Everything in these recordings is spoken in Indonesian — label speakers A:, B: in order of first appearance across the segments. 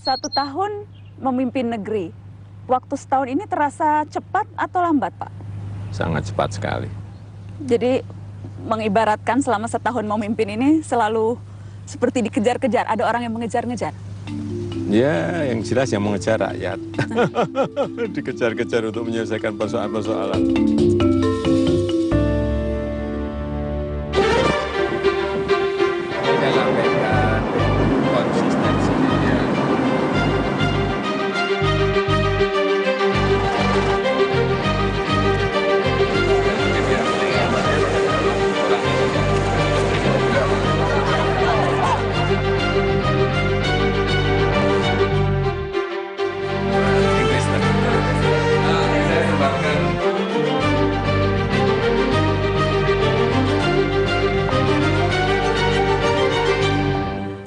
A: 1 tahun memimpin negeri. Waktu setahun ini terasa cepat atau lambat, Pak?
B: Sangat cepat sekali.
A: Jadi mengibaratkan selama setahun memimpin ini selalu seperti dikejar-kejar, ada orang yang mengejar-ngejar.
B: Ya, yang jelas yang mengejar rakyat. Dikejar-kejar untuk menyelesaikan persoalan-persoalan. Saya sampaikan konsistensinya.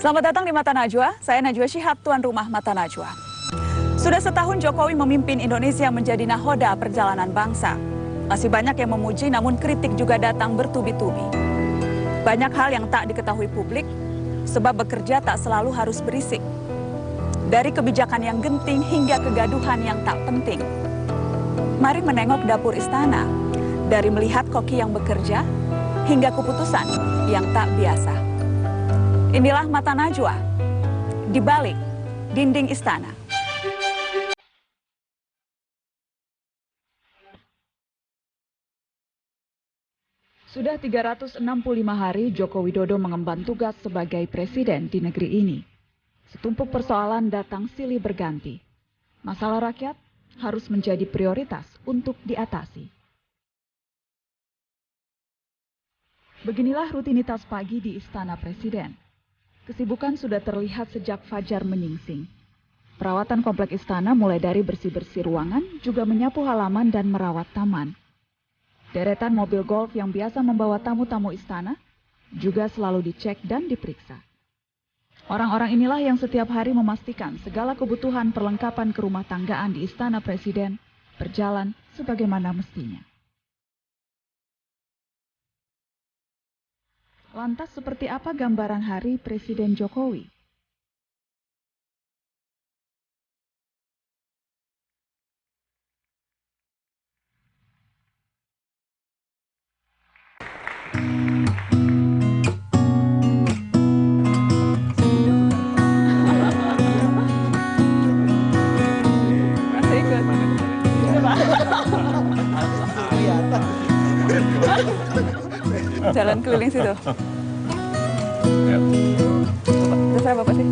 A: Selamat datang di Mata Najwa, saya Najwa Shihab, tuan rumah Mata Najwa. Sudah setahun Jokowi memimpin Indonesia menjadi nahoda perjalanan bangsa. Masih banyak yang memuji, namun kritik juga datang bertubi-tubi. Banyak hal yang tak diketahui publik, sebab bekerja tak selalu harus berisik. Dari kebijakan yang genting hingga kegaduhan yang tak penting. Mari menengok dapur istana, dari melihat koki yang bekerja, hingga keputusan yang tak biasa. Inilah Mata Najwa, di balik dinding istana. Sudah 365 hari Joko Widodo mengemban tugas sebagai presiden di negeri ini. Setumpuk persoalan datang silih berganti. Masalah rakyat harus menjadi prioritas untuk diatasi. Beginilah rutinitas pagi di Istana Presiden. Kesibukan sudah terlihat sejak fajar menyingsing. Perawatan komplek istana mulai dari bersih-bersih ruangan, juga menyapu halaman dan merawat taman. Deretan mobil golf yang biasa membawa tamu-tamu istana juga selalu dicek dan diperiksa. Orang-orang inilah yang setiap hari memastikan segala kebutuhan perlengkapan kerumah tanggaan di Istana Presiden berjalan sebagaimana mestinya. Lantas seperti apa gambaran hari Presiden Jokowi? Masih ikut? Jalan keliling situ. Terserah Bapak sih.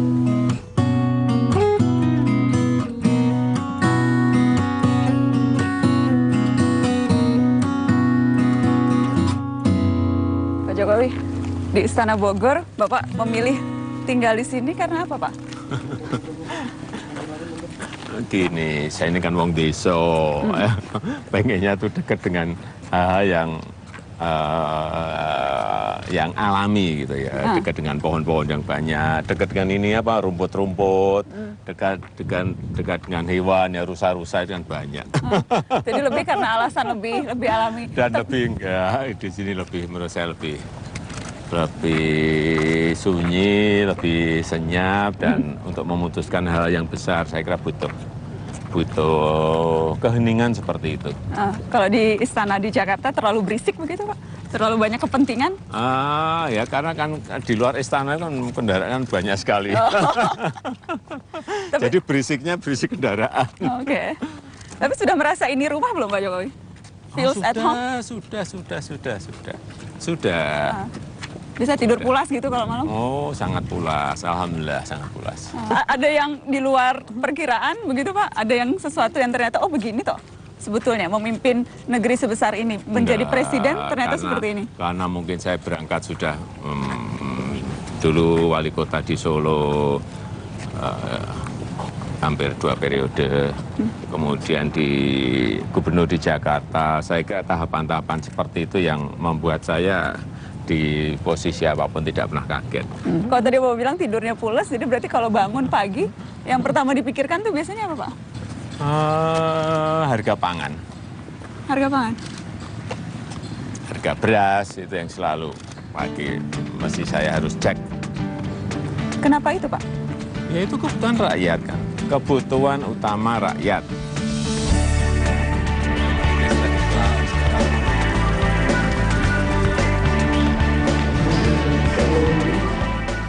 A: Pak Jokowi, di Istana Bogor, Bapak memilih tinggal di sini karena apa, Pak?
B: Gini, saya ini kan wong desa, pengennya tuh dekat dengan hal-hal yang alami gitu ya, dekat dengan pohon-pohon yang banyak, dekat dengan ini apa rumput-rumput, dekat dengan hewan ya rusa-rusa itu kan banyak.
A: Jadi lebih karena alasan lebih alami.
B: Dan lebih enggak di sini lebih menurut saya lebih sunyi, lebih senyap dan untuk memutuskan hal yang besar saya kira butuh keheningan seperti itu.
A: Kalau di istana di Jakarta terlalu berisik begitu, Pak? Terlalu banyak kepentingan?
B: Ya karena kan di luar istana kan kendaraan banyak sekali. Jadi berisik kendaraan.
A: Oke. Tapi sudah merasa ini rumah belum, Pak Jokowi? Feels at home?
B: Sudah.
A: Bisa tidur pulas gitu kalau malam?
B: Oh, sangat pulas. Alhamdulillah, sangat pulas.
A: Ada yang di luar perkiraan begitu, Pak? Ada yang sesuatu yang ternyata, oh begini toh sebetulnya memimpin negeri sebesar ini, menjadi presiden ternyata seperti ini?
B: Karena mungkin saya berangkat sudah dulu wali kota di Solo, hampir 2 periode, kemudian di gubernur di Jakarta. Saya kira tahapan-tahapan seperti itu yang membuat saya di posisi apapun tidak pernah kaget.
A: Kalau tadi Bapak bilang tidurnya pulas, jadi berarti kalau bangun pagi, yang pertama dipikirkan tuh biasanya apa, Pak?
B: Harga pangan.
A: Harga pangan?
B: Harga beras itu yang selalu pagi mesti saya harus cek.
A: Kenapa itu, Pak?
B: Ya itu kebutuhan rakyat kan, kebutuhan utama rakyat.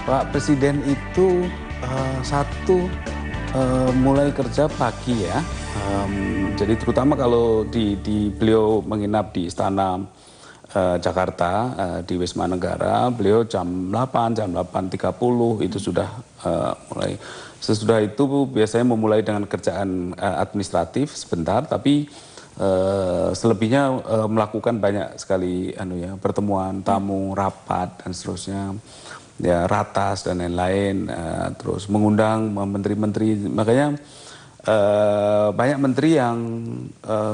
C: Pak Presiden itu mulai kerja pagi ya. Jadi terutama kalau beliau menginap di Istana Jakarta di Wisma Negara, beliau jam 8:30 itu sudah mulai. Sesudah itu biasanya memulai dengan kerjaan administratif sebentar, tapi selebihnya melakukan banyak sekali pertemuan tamu, rapat dan seterusnya, ya ratas dan lain-lain, terus mengundang menteri-menteri. Makanya banyak menteri yang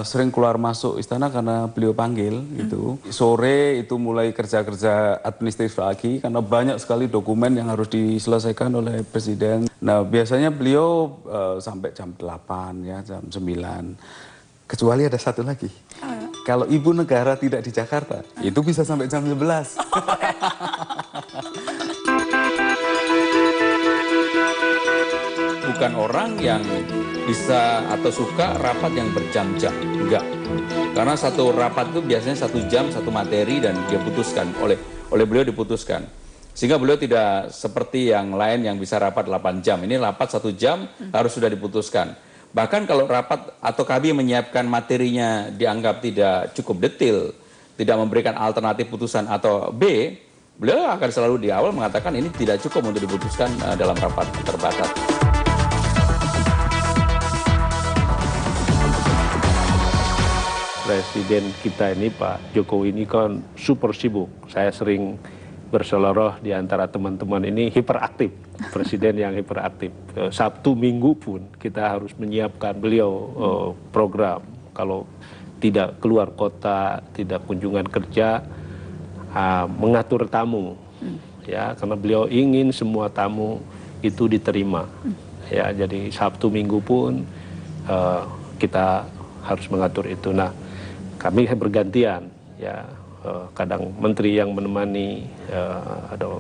C: sering keluar masuk istana karena beliau panggil gitu. Sore itu mulai kerja-kerja administratif lagi karena banyak sekali dokumen yang harus diselesaikan oleh presiden. Nah, biasanya beliau sampai jam 8 ya, jam 9. Kecuali ada satu lagi. Kalau ibu negara tidak di Jakarta, itu bisa sampai jam 11.
D: Bukan orang yang bisa atau suka rapat yang berjam-jam, enggak. Karena satu rapat itu biasanya 1 jam, 1 materi dan dia putuskan, oleh beliau diputuskan. Sehingga beliau tidak seperti yang lain yang bisa rapat 8 jam. Ini rapat 1 jam harus sudah diputuskan. Bahkan kalau rapat atau kami menyiapkan materinya dianggap tidak cukup detail, tidak memberikan alternatif putusan atau B, beliau akan selalu di awal mengatakan ini tidak cukup untuk diputuskan dalam rapat terbatas.
E: Presiden kita ini Pak Jokowi ini kan super sibuk. Saya sering berseloroh di antara teman-teman ini hiperaktif. Presiden yang hiperaktif. Sabtu Minggu pun kita harus menyiapkan beliau program. Kalau tidak keluar kota, tidak kunjungan kerja, mengatur tamu. Ya, karena beliau ingin semua tamu itu diterima. Ya, jadi Sabtu Minggu pun kita harus mengatur itu. Nah, kami bergantian, ya kadang menteri yang menemani, ada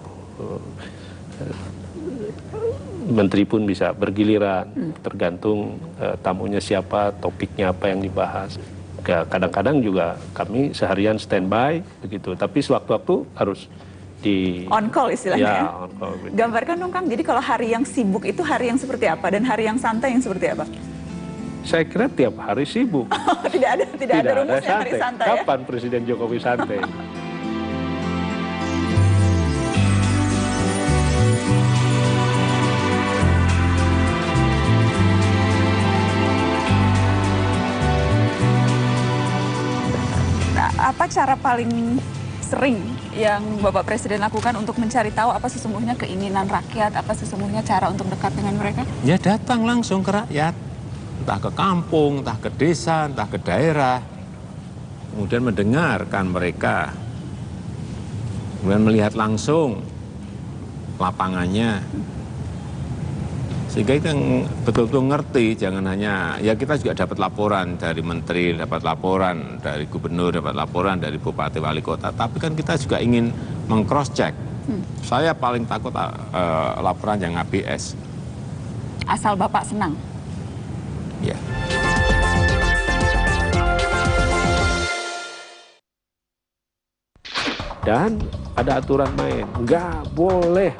E: menteri pun bisa bergiliran, tergantung tamunya siapa, topiknya apa yang dibahas. Kadang-kadang juga kami seharian standby begitu, tapi sewaktu-waktu harus di
A: on call istilahnya.
E: Ya, on call.
A: Gambarkan dong Kang, jadi kalau hari yang sibuk itu hari yang seperti apa dan hari yang santai yang seperti apa?
E: Saya kira tiap hari sibuk.
A: Tidak ada rumusnya hari santai ya?
E: Kapan Presiden Jokowi santai?
A: Nah, apa cara paling sering yang Bapak Presiden lakukan untuk mencari tahu apa sesungguhnya keinginan rakyat, apa sesungguhnya cara untuk dekat dengan mereka?
B: Ya datang langsung ke rakyat. Entah ke kampung, entah ke desa, entah ke daerah, kemudian mendengarkan mereka, kemudian melihat langsung lapangannya, sehingga kita betul-betul ngerti, jangan hanya, ya kita juga dapat laporan dari menteri, dapat laporan dari gubernur, dapat laporan dari bupati wali kota, tapi kan kita juga ingin meng-cross check. Saya paling takut laporan yang ABS.
A: Asal Bapak senang?
B: Ya.
E: Dan ada aturan main, nggak boleh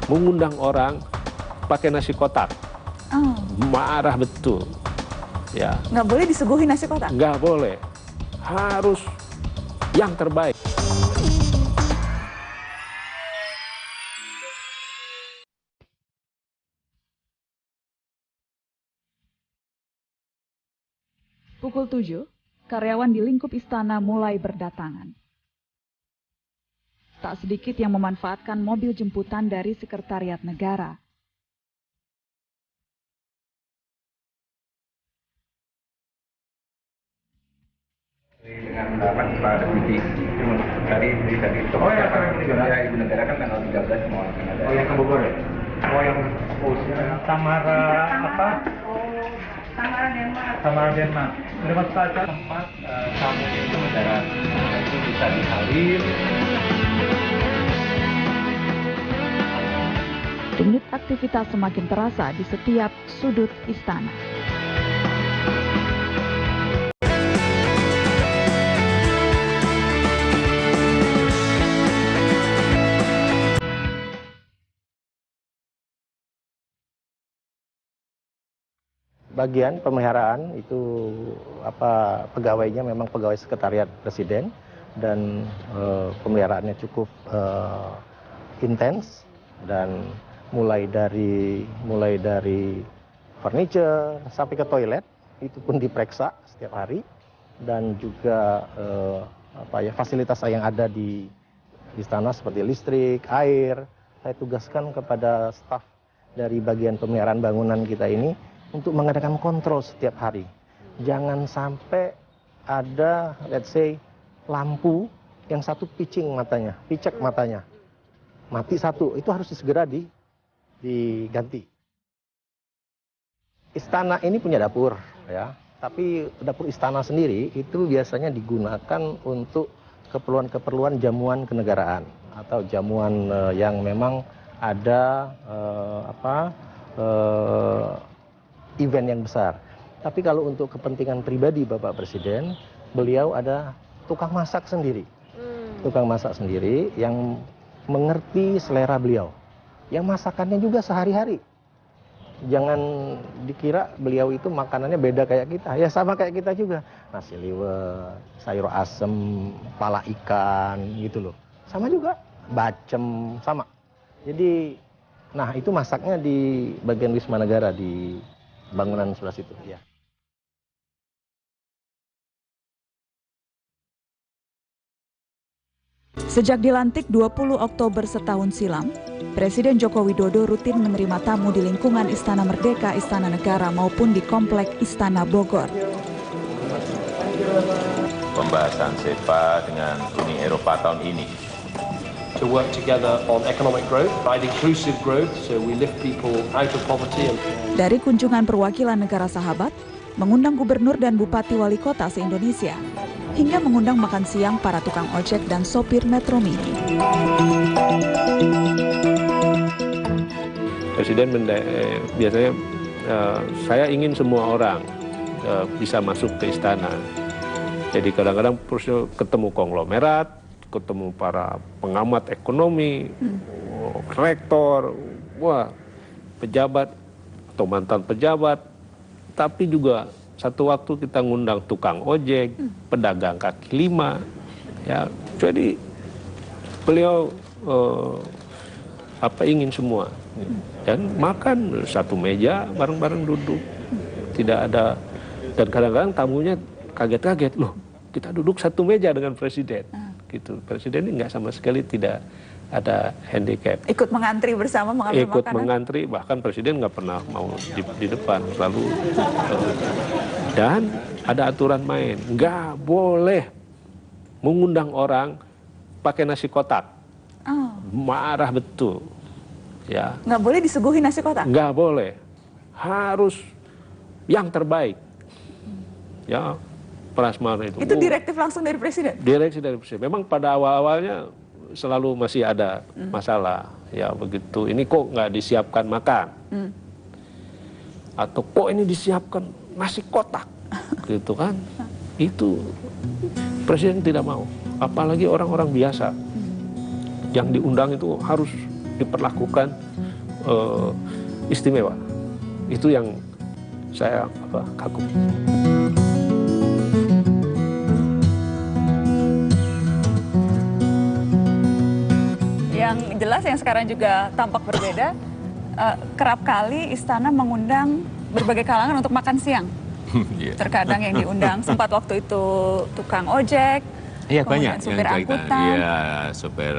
E: mengundang orang pakai nasi kotak.
A: Oh.
E: Marah betul. Ya.
A: Nggak boleh disuguhi nasi kotak?
E: Nggak boleh. Harus yang terbaik.
A: Pukul 7, karyawan di lingkup istana mulai berdatangan. Tak sedikit yang memanfaatkan mobil jemputan dari Sekretariat Negara.
F: Dengan pendapat Pak Deputi dari Ibu Negara kan tanggal 13 mau akan ada. Oh yang ke Bogor ya? Oh yang Samara apa? Samara Denmark. Lewat saja tempat tamu itu mendarat. Itu bisa dihalir.
A: denyut aktivitas semakin terasa di setiap sudut istana.
G: Bagian pemeliharaan itu pegawainya memang pegawai sekretariat presiden dan pemeliharaannya cukup intens, dan mulai dari furniture sampai ke toilet itu pun diperiksa setiap hari, dan juga fasilitas yang ada di istana seperti listrik, air. Saya tugaskan kepada staf dari bagian pemeliharaan bangunan kita ini untuk mengadakan kontrol setiap hari. Jangan sampai ada, let's say, lampu yang satu picek matanya. Mati satu, itu harus segera diganti. Istana ini punya dapur, ya. Tapi dapur istana sendiri itu biasanya digunakan untuk keperluan-keperluan jamuan kenegaraan atau jamuan yang memang ada event yang besar. Tapi kalau untuk kepentingan pribadi Bapak Presiden, beliau ada tukang masak sendiri. Tukang masak sendiri yang mengerti selera beliau. Yang masakannya juga sehari-hari. Jangan dikira beliau itu makanannya beda kayak kita. Ya sama kayak kita juga. Nasi liwet, sayur asem, pala ikan gitu loh. Sama juga. Bacem, sama. Jadi, nah itu masaknya di bagian Wisma Negara di bangunan sebelah situ, ya.
A: Sejak dilantik 20 Oktober setahun silam, Presiden Joko Widodo rutin menerima tamu di lingkungan Istana Merdeka, Istana Negara maupun di Komplek Istana Bogor.
B: Pembahasan SEPA dengan Uni Eropa tahun ini.
H: To work together on economic growth, right, inclusive growth, so we lift people out of poverty.
A: Dari kunjungan perwakilan negara sahabat, mengundang gubernur dan bupati wali kota se-Indonesia, hingga mengundang makan siang para tukang ojek dan sopir Metro Mini.
E: Presiden biasanya saya ingin semua orang bisa masuk ke istana. Jadi kadang-kadang ketemu konglomerat, ketemu para pengamat ekonomi, rektor, pejabat atau mantan pejabat, tapi juga satu waktu kita ngundang tukang ojek, pedagang kaki lima, ya. Jadi beliau ingin semua, dan makan satu meja bareng-bareng duduk, tidak ada, dan kadang-kadang tamunya kaget-kaget, loh kita duduk satu meja dengan presiden. Gitu. Presiden ini nggak sama sekali tidak ada handicap.
A: Ikut mengantri bersama mengambil
E: ikut
A: makanan?
E: Mengantri, bahkan presiden nggak pernah mau di depan, selalu. Dan ada aturan main, nggak boleh mengundang orang pakai nasi kotak.
A: Oh.
E: Marah betul. Ya.
A: Nggak boleh disuguhi nasi kotak?
E: Nggak boleh. Harus yang terbaik. Ya. Prasmanan itu
A: direktif langsung dari presiden?
E: Direktif dari presiden. Memang pada awal-awalnya selalu masih ada masalah. Ya begitu, ini kok nggak disiapkan makan. Atau kok ini disiapkan nasi kotak. Gitu kan. Itu presiden tidak mau. Apalagi orang-orang biasa. Yang diundang itu harus diperlakukan istimewa. Itu yang saya kagum.
A: Yang jelas yang sekarang juga tampak berbeda, kerap kali istana mengundang berbagai kalangan untuk makan siang. Terkadang yang diundang sempat waktu itu tukang ojek,
B: banyak
A: supir
B: yang
A: angkutan.
B: Iya, supir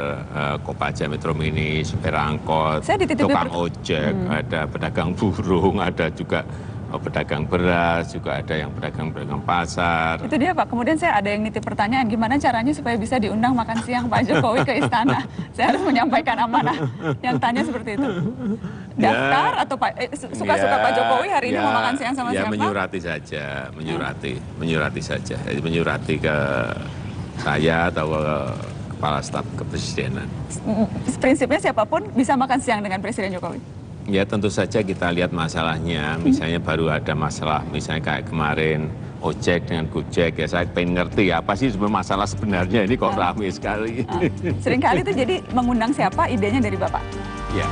B: Kopaja, Metro Mini, supir angkot, tukang ojek, ada pedagang burung, ada juga pedagang beras, juga ada yang pedagang pasar.
A: Itu dia Pak, kemudian saya ada yang nitip pertanyaan, gimana caranya supaya bisa diundang makan siang Pak Jokowi ke istana? Saya harus menyampaikan amanah yang tanya seperti itu. Daftar atau suka-suka Pak Jokowi hari ini mau makan siang sama siapa?
B: Menyurati saja, menyurati saja. Jadi menyurati ke saya atau kepala staf kepresidenan.
A: Prinsipnya siapapun bisa makan siang dengan Presiden Jokowi?
B: Ya tentu saja kita lihat masalahnya, misalnya baru ada masalah, misalnya kayak kemarin ojek dengan gojek, ya saya pengen ngerti apa sih sebenarnya masalah sebenarnya ini kok rame sekali.
A: Seringkali itu jadi mengundang siapa, idenya dari Bapak?
B: Ya.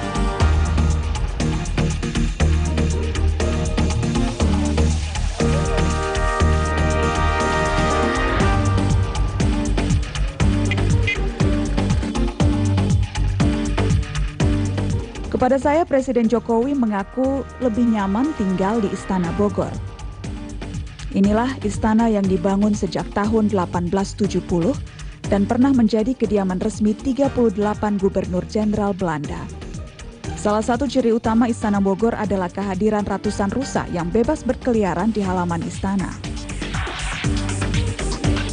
A: Kepada saya, Presiden Jokowi mengaku lebih nyaman tinggal di Istana Bogor. Inilah istana yang dibangun sejak tahun 1870 dan pernah menjadi kediaman resmi 38 gubernur jenderal Belanda. Salah satu ciri utama Istana Bogor adalah kehadiran ratusan rusa yang bebas berkeliaran di halaman istana.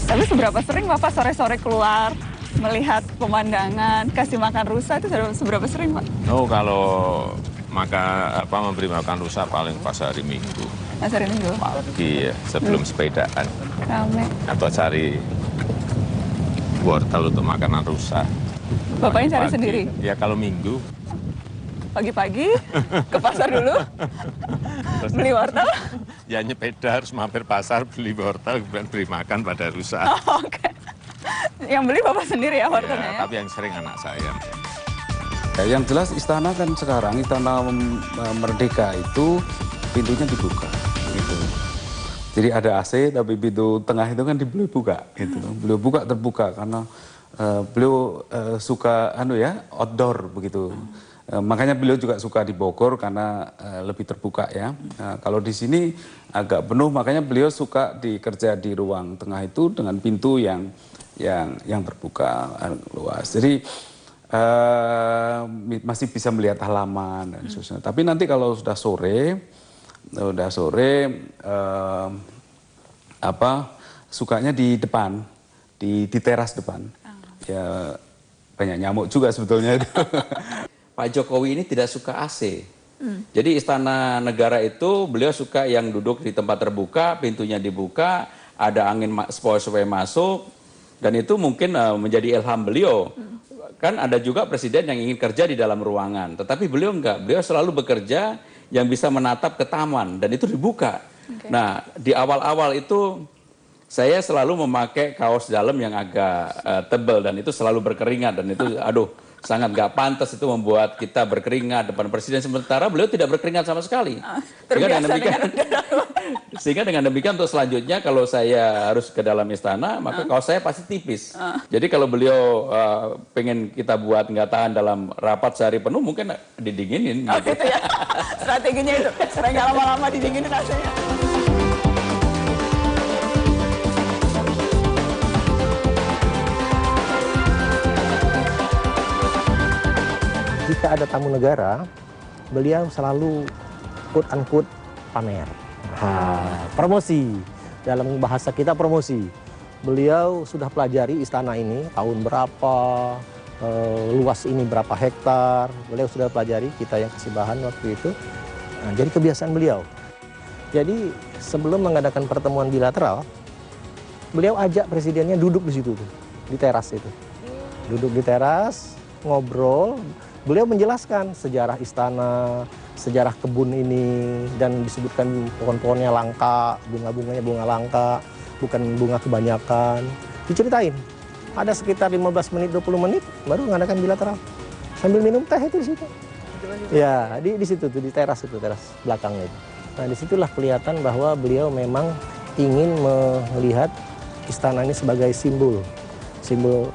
A: Tapi seberapa sering Bapak sore-sore keluar melihat pemandangan, kasih makan rusa itu seberapa sering, Pak?
B: Oh, kalau memberi makan rusa paling pas hari Minggu.
A: Pas hari Minggu?
B: Pagi ya, sebelum sepedaan.
A: Rame.
B: Atau cari wortel untuk makanan rusa.
A: Bapaknya cari sendiri?
B: Ya kalau Minggu.
A: Pagi-pagi ke pasar dulu, beli wortel?
B: Ya nyepeda harus mampir pasar, beli wortel, kemudian beri makan pada rusa.
A: Oh, oke. Yang beli Bapak sendiri ya wortelnya ya?
B: Tapi yang sering anak saya.
C: Ya, yang jelas istana kan sekarang, Istana Merdeka itu pintunya dibuka. Gitu. Jadi ada AC, tapi pintu tengah itu kan beliau buka. Gitu. Beliau buka terbuka karena beliau suka outdoor begitu. Makanya beliau juga suka di Bogor karena lebih terbuka ya. Kalau di sini agak penuh, makanya beliau suka kerja di ruang tengah itu dengan pintu yang terbuka luas. Jadi masih bisa melihat halaman dan sebagainya. Tapi nanti kalau sudah sore sukanya di depan, di teras depan. Ya banyak nyamuk juga sebetulnya itu.
D: Pak Jokowi ini tidak suka AC. Jadi Istana Negara itu beliau suka yang duduk di tempat terbuka, pintunya dibuka, ada angin sepoi-sepoi masuk, dan itu mungkin menjadi ilham beliau. Kan ada juga presiden yang ingin kerja di dalam ruangan, tetapi beliau enggak. Beliau selalu bekerja yang bisa menatap ke taman, dan itu dibuka. Okay. Nah, di awal-awal itu saya selalu memakai kaos dalam yang agak tebal, dan itu selalu berkeringat, dan itu sangat nggak pantas itu membuat kita berkeringat depan presiden, sementara beliau tidak berkeringat sama sekali. Sehingga dengan demikian untuk selanjutnya kalau saya harus ke dalam istana, maka kaos saya pasti tipis. Jadi kalau beliau pengen kita buat nggak tahan dalam rapat sehari penuh, mungkin didinginin.
A: Oh, gitu ya. Strateginya itu, supaya nggak lama-lama didinginin rasanya.
G: Jika ada tamu negara, beliau selalu quote-unquote pamer. Promosi, dalam bahasa kita promosi. Beliau sudah pelajari istana ini, tahun berapa, luas ini berapa hektar. Beliau sudah pelajari, kita yang kasih bahan waktu itu. Nah, jadi kebiasaan beliau. Jadi sebelum mengadakan pertemuan bilateral, beliau ajak presidennya duduk di situ, di teras itu. Duduk di teras, ngobrol. Beliau menjelaskan sejarah istana, sejarah kebun ini, dan disebutkan pohon-pohonnya langka, bunga-bunganya bunga langka, bukan bunga kebanyakan. Diceritain. Ada sekitar 15 menit, 20 menit, baru mengadakan bilateral. Sambil minum teh itu di situ. Ya, di situ tuh, di teras itu, teras belakangnya itu. Nah, disitulah kelihatan bahwa beliau memang ingin melihat istana ini sebagai simbol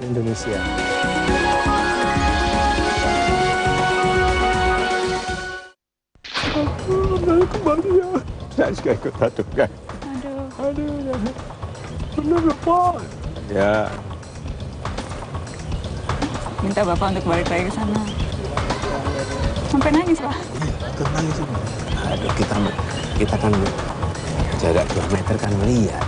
G: Indonesia.
B: Kembali ya. Saya juga ikut adukan. Aduh ya. Benar Pak. Ya.
A: Minta Bapak untuk balik lagi ke sana. Sampai nangis, Pak.
I: Itu nangis. Aduh, kita kan jarak 2 meter kan melihat.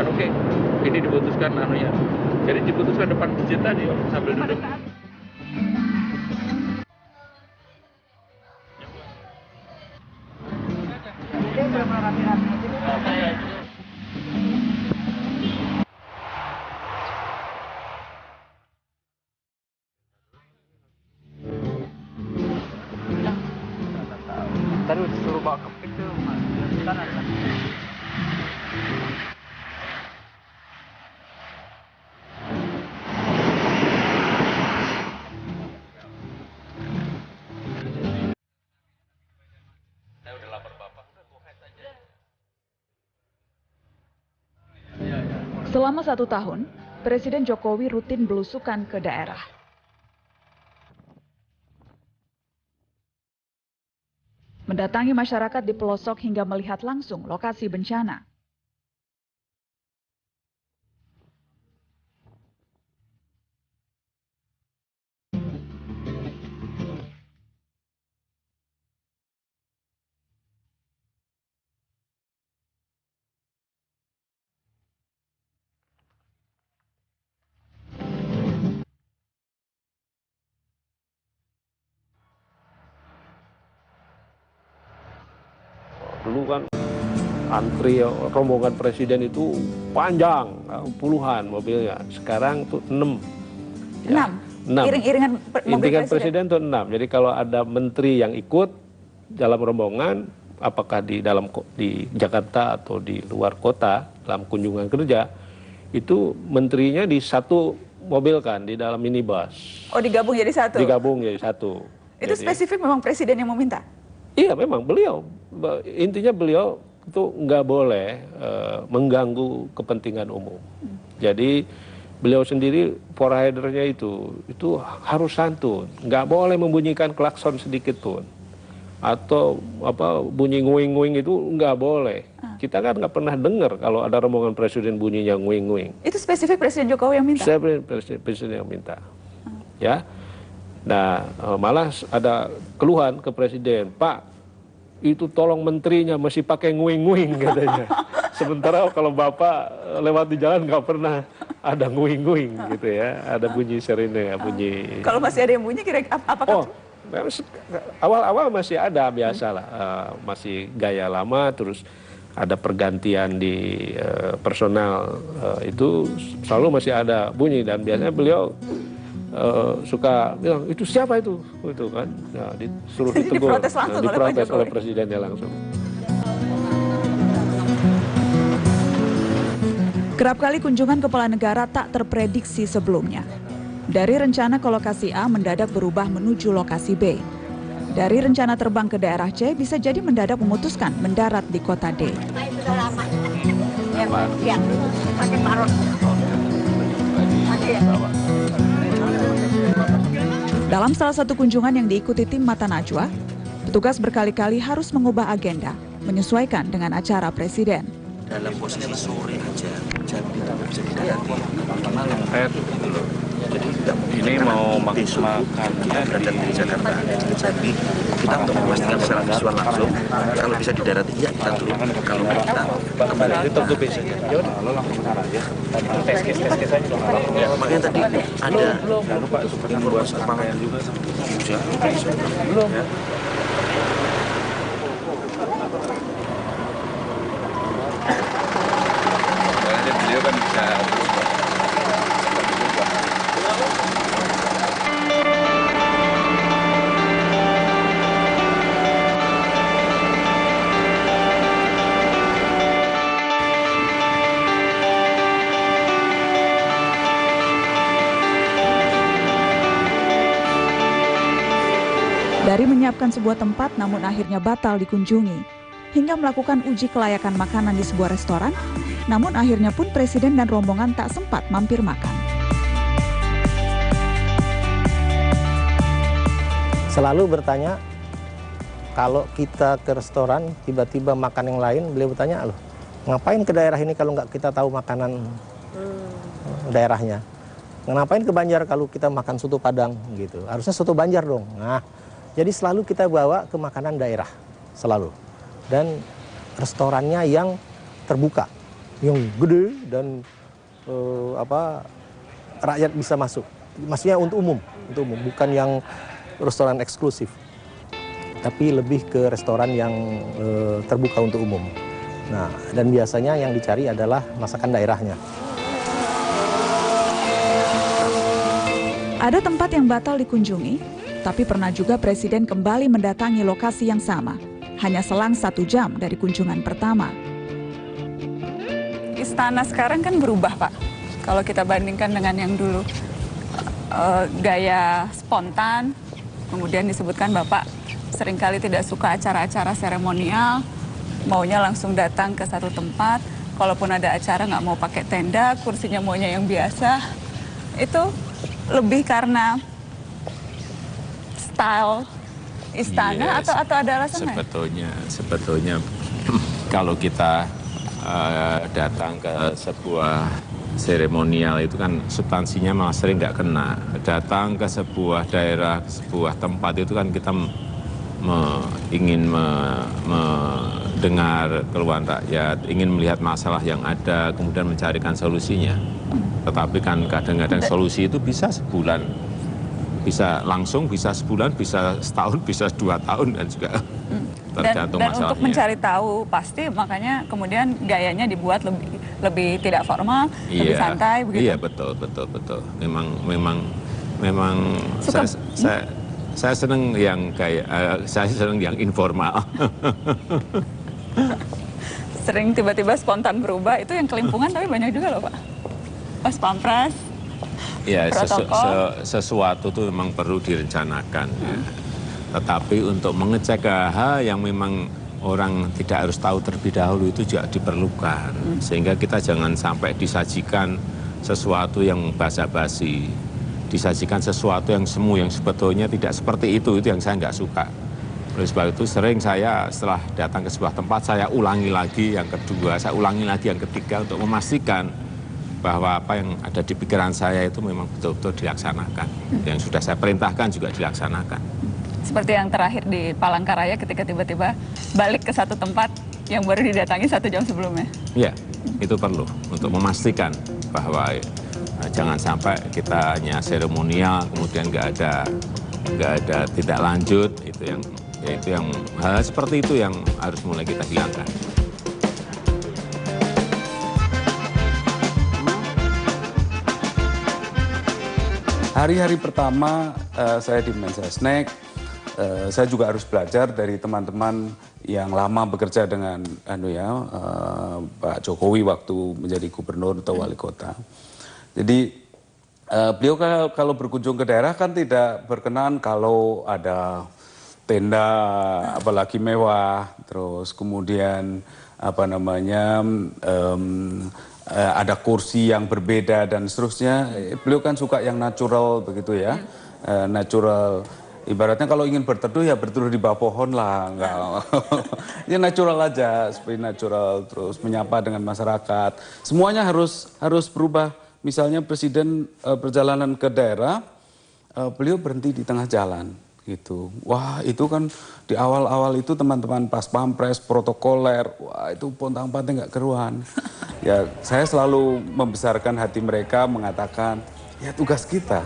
D: diputuskan, oke, ini diputuskan anunya. Jadi diputuskan depan masjid tadi sambil duduk.
F: Tadi suruh bawa ke pik tuh, sana.
A: Selama 1 tahun, Presiden Jokowi rutin belusukan ke daerah. Mendatangi masyarakat di pelosok hingga melihat langsung lokasi bencana.
E: Dulu kan antri rombongan presiden itu panjang, puluhan mobilnya. Sekarang tuh 6.
A: 6? Iring-iringan mobil
E: presiden tuh 6. Jadi kalau ada menteri yang ikut dalam rombongan, apakah di Jakarta atau di luar kota dalam kunjungan kerja, itu menterinya di satu mobil kan, di dalam minibus.
A: Oh, digabung jadi satu?
E: Digabung jadi satu.
A: Itu jadi, spesifik memang presiden yang meminta?
E: Iya, memang intinya beliau itu nggak boleh mengganggu kepentingan umum. Jadi beliau sendiri ridernya itu harus santun, nggak boleh membunyikan klakson sedikit pun, atau bunyi nguing-nguing itu nggak boleh. Kita kan nggak pernah dengar kalau ada rombongan presiden bunyinya nguing-nguing.
A: Itu spesifik Presiden Jokowi yang minta?
E: Presiden yang minta, ya. Nah, malah ada keluhan ke presiden, Pak, itu tolong menterinya masih pakai nguing-nguing katanya. Sementara kalau Bapak lewat di jalan nggak pernah ada nguing-nguing gitu ya, ada bunyi sirene, bunyi.
A: Kalau masih ada yang bunyi, kira-kira apakah?
E: Awal-awal masih ada, biasalah, masih gaya lama, terus ada pergantian di personal, itu selalu masih ada bunyi, dan biasanya beliau suka bilang, itu siapa itu kan, nah, disuruh ditegur, diprotes oleh presidennya langsung.
A: Kerap kali kunjungan kepala negara tak terprediksi sebelumnya. Dari rencana ke lokasi A mendadak berubah menuju lokasi B. Dari rencana terbang ke daerah C bisa jadi mendadak memutuskan mendarat di kota D. Dalam salah satu kunjungan yang diikuti tim Mata Najwa, petugas berkali-kali harus mengubah agenda, menyesuaikan dengan acara presiden.
J: Dalam posisi sore aja, jam itu bisa didarati malam gitu loh. Jadi ini mau makannya berada di Jakarta. Jadi kita untuk memastikan secara visual langsung, kalau bisa didarati ya kita turun, kalau kita kembali tetap ke biasanya. Lo langsung ke sana aja. Tes aja. Ya, makanya tadi ada informasi kepala juga belum. Beliau kan bisa
A: Dari menyiapkan sebuah tempat namun akhirnya batal dikunjungi, hingga melakukan uji kelayakan makanan di sebuah restoran, namun akhirnya pun presiden dan rombongan tak sempat mampir makan.
G: Selalu bertanya, kalau kita ke restoran tiba-tiba makan yang lain, beliau bertanya, loh ngapain ke daerah ini kalau nggak kita tahu makanan daerahnya? Ngapain ke Banjar kalau kita makan soto Padang gitu? Harusnya soto Banjar dong. Nah, jadi selalu kita bawa ke makanan daerah, selalu. Dan restorannya yang terbuka. yang gede dan rakyat bisa masuk. Maksudnya untuk umum, bukan yang restoran eksklusif, tapi lebih ke restoran yang terbuka untuk umum. Nah, dan biasanya yang dicari adalah masakan daerahnya.
A: Ada tempat yang batal dikunjungi, tapi pernah juga Presiden kembali mendatangi lokasi yang sama, hanya selang 1 jam dari kunjungan pertama. Istana sekarang kan berubah, Pak. Kalau kita bandingkan dengan yang dulu, gaya spontan, kemudian disebutkan Bapak seringkali tidak suka acara-acara seremonial, maunya langsung datang ke satu tempat, kalaupun ada acara nggak mau pakai tenda, kursinya maunya yang biasa. Itu lebih karena style istana atau ada alasan lain?
B: Sebetulnya kalau kita datang ke sebuah seremonial itu kan substansinya malah sering nggak kena. Datang ke sebuah daerah, ke sebuah tempat itu kan kita ingin mendengar keluhan rakyat, ingin melihat masalah yang ada, kemudian mencarikan solusinya. Tetapi kan kadang-kadang solusi itu bisa sebulan, bisa langsung, bisa sebulan, bisa setahun, bisa 2 tahun, dan juga tergantung
A: dan
B: masalahnya.
A: untuk mencari tahu pasti, makanya kemudian gayanya dibuat lebih tidak formal, lebih santai begitu.
B: Iya, betul. Memang saya senang yang saya senang yang informal.
A: Sering tiba-tiba spontan berubah, itu yang kelimpungan tapi banyak juga loh, Pak. Pas pampres,
B: ya, sesuatu itu memang perlu direncanakan. Ya. Tetapi untuk mengecek hal yang memang orang tidak harus tahu terlebih dahulu itu juga diperlukan. Sehingga kita jangan sampai disajikan sesuatu yang basa-basi, disajikan sesuatu yang semu, yang sebetulnya tidak seperti itu yang saya nggak suka. Oleh sebab itu sering saya setelah datang ke sebuah tempat, saya ulangi lagi yang kedua, saya ulangi lagi yang ketiga untuk memastikan bahwa apa yang ada di pikiran saya itu memang betul-betul dilaksanakan. Yang sudah saya perintahkan juga dilaksanakan.
A: Seperti yang terakhir di Palangkaraya ketika tiba-tiba balik ke satu tempat yang baru didatangi 1 jam sebelumnya.
B: Iya, itu perlu untuk memastikan bahwa jangan sampai kita hanya seremonial, kemudian nggak ada tidak lanjut. Itu yang hal seperti itu yang harus mulai kita hilangkan.
C: Hari-hari pertama saya di Mensesnek, saya juga harus belajar dari teman-teman yang lama bekerja dengan Pak Jokowi waktu menjadi gubernur atau wali kota. Jadi beliau kalau berkunjung ke daerah kan tidak berkenan kalau ada tenda apalagi mewah, terus kemudian ada kursi yang berbeda dan seterusnya. Beliau kan suka yang natural begitu ya, natural. Ibaratnya kalau ingin berteduh ya berteduh di bawah pohon lah, enggak. Ya natural aja, seperti natural, terus menyapa dengan masyarakat. Semuanya harus berubah. Misalnya Presiden perjalanan ke daerah, beliau berhenti di tengah jalan gitu. Wah, itu kan di awal-awal itu teman-teman pas pampres, protokoler, wah itu pontang-panting nggak keruan. Ya, saya selalu membesarkan hati mereka, mengatakan, ya tugas kita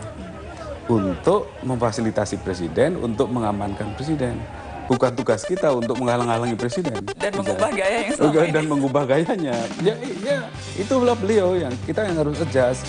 C: untuk memfasilitasi presiden, untuk mengamankan presiden. Bukan tugas kita untuk menghalang-halangi presiden.
A: Dan mengubah gaya yang selama ini.
C: Dan mengubah gayanya. Ya, itulah beliau yang kita yang harus adjust.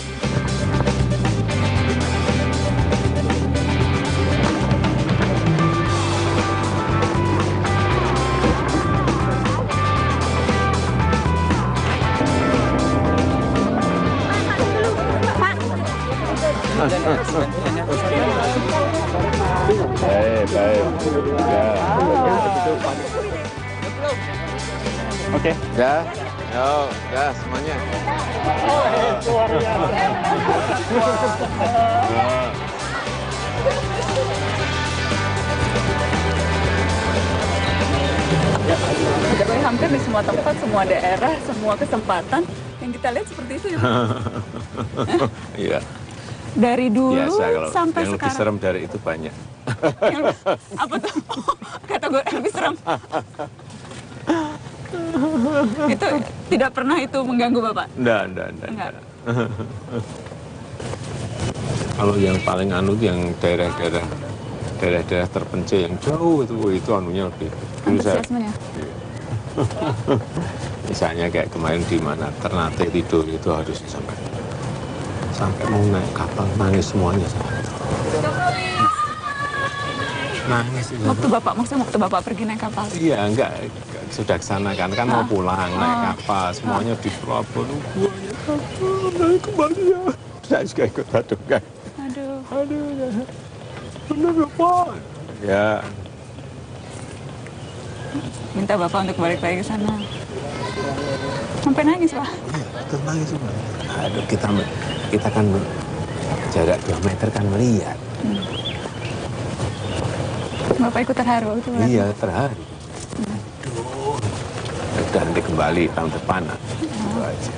B: Oke. Ya, udah semuanya.
A: Hampir di semua tempat, semua daerah, semua kesempatan yang kita lihat seperti itu ya.
B: Iya.
A: Dari dulu
B: biasa,
A: sampai
B: yang
A: sekarang.
B: lebih serem dari itu banyak.
A: Apa tuh? Kategori lebih serem. Itu tidak pernah itu mengganggu Bapak?
B: Enggak. Kalau yang paling yang daerah-daerah terpencil yang jauh itu anunya lebih.
A: Antusiasmenya?
B: Misalnya kayak kemarin di mana Ternate tidur itu harus sampai mau naik kapal nangis semuanya. Nangis itu.
A: Maksudnya waktu Bapak pergi naik kapal?
B: Iya, enggak sudah kesana kan mau pulang naik kapal semuanya di Pelabuhan naik kembali ya. Saya juga ikut aduh kan. Aduh ya. Benar Bapak. Ya.
A: Minta Bapak untuk balik lagi ke sana. Sampai nangis Pak?
I: Terus nangis Pak. Aduh kita kan jarak 2 meter kan melihat.
A: Bapak ikut terharu waktu itu?
I: Iya terharu.
B: Aduh. Udah nanti kembali tahun depan. Itu aja.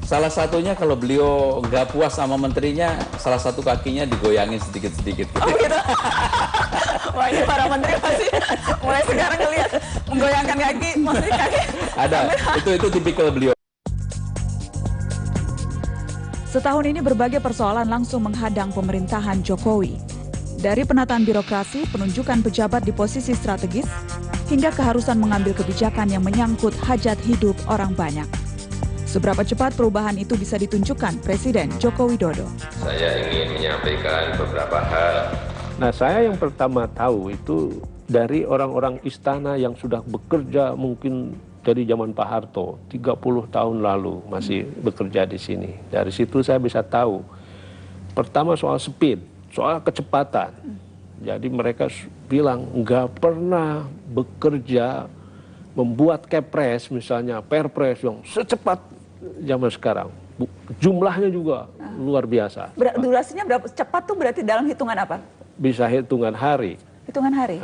D: Salah satunya kalau beliau nggak puas sama menterinya, salah satu kakinya digoyangin sedikit-sedikit.
A: Oh gitu? Wah ini para menteri pasti mulai sekarang ngelihat menggoyangkan kaki, maksudnya kaki.
D: Ada, itu tipikal beliau.
A: Setahun ini berbagai persoalan langsung menghadang pemerintahan Jokowi. Dari penataan birokrasi, penunjukan pejabat di posisi strategis, hingga keharusan mengambil kebijakan yang menyangkut hajat hidup orang banyak. Seberapa cepat perubahan itu bisa ditunjukkan Presiden Joko Widodo?
K: Saya ingin menyampaikan beberapa hal.
E: Nah, saya yang pertama tahu itu dari orang-orang istana yang sudah bekerja mungkin dari zaman Pak Harto, 30 tahun lalu masih bekerja di sini. Dari situ saya bisa tahu, pertama soal speed, soal kecepatan. Jadi mereka bilang nggak pernah bekerja membuat kepres misalnya, perpres yang secepat zaman sekarang. Jumlahnya juga luar biasa.
A: Durasinya berapa? Cepat tuh berarti dalam hitungan apa?
E: Bisa hitungan hari.
A: Hitungan hari?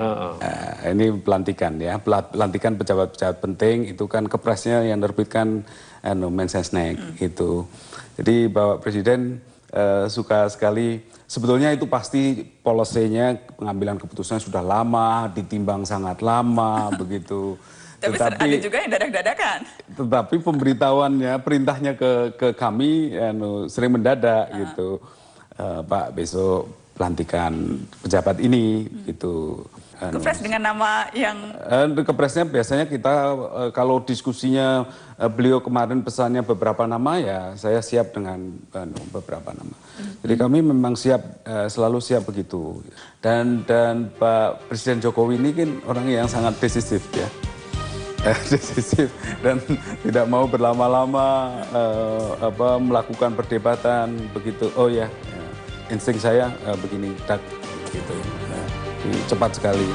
C: Ini pelantikan ya, pelantikan pejabat-pejabat penting itu kan kepresnya yang terbitkan Mensesnek itu. Jadi Bapak Presiden suka sekali, sebetulnya itu pasti policy-nya pengambilan keputusan sudah lama, ditimbang sangat lama begitu.
A: Tapi ada juga yang dadak-dadakan.
C: Tetapi pemberitahuannya, perintahnya ke kami sering mendadak gitu. Pak besok pelantikan pejabat ini gitu.
A: Kepres dengan nama yang...
C: Kepresnya biasanya kita kalau diskusinya beliau kemarin pesannya beberapa nama ya saya siap dengan beberapa nama. Jadi kami memang siap, selalu siap begitu. Dan Pak Presiden Jokowi ini kan orang yang sangat decisif ya. Decisif dan tidak mau berlama-lama melakukan perdebatan begitu. Oh ya, insting saya begini, tak gitu. Cepat sekali.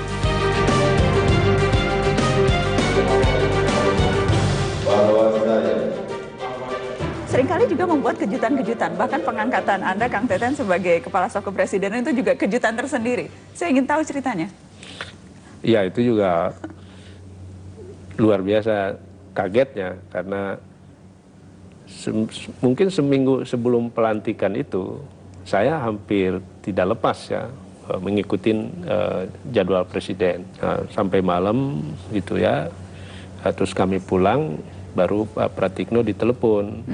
A: Seringkali juga membuat kejutan-kejutan. Bahkan pengangkatan Anda, Kang Teten, sebagai Kepala Staf Kepresidenan itu juga kejutan tersendiri. Saya ingin tahu ceritanya.
E: Iya, itu juga luar biasa kagetnya karena mungkin seminggu sebelum pelantikan itu saya hampir tidak lepas ya mengikuti jadwal presiden sampai malam gitu ya. Terus kami pulang baru Pak Pratikno ditelepon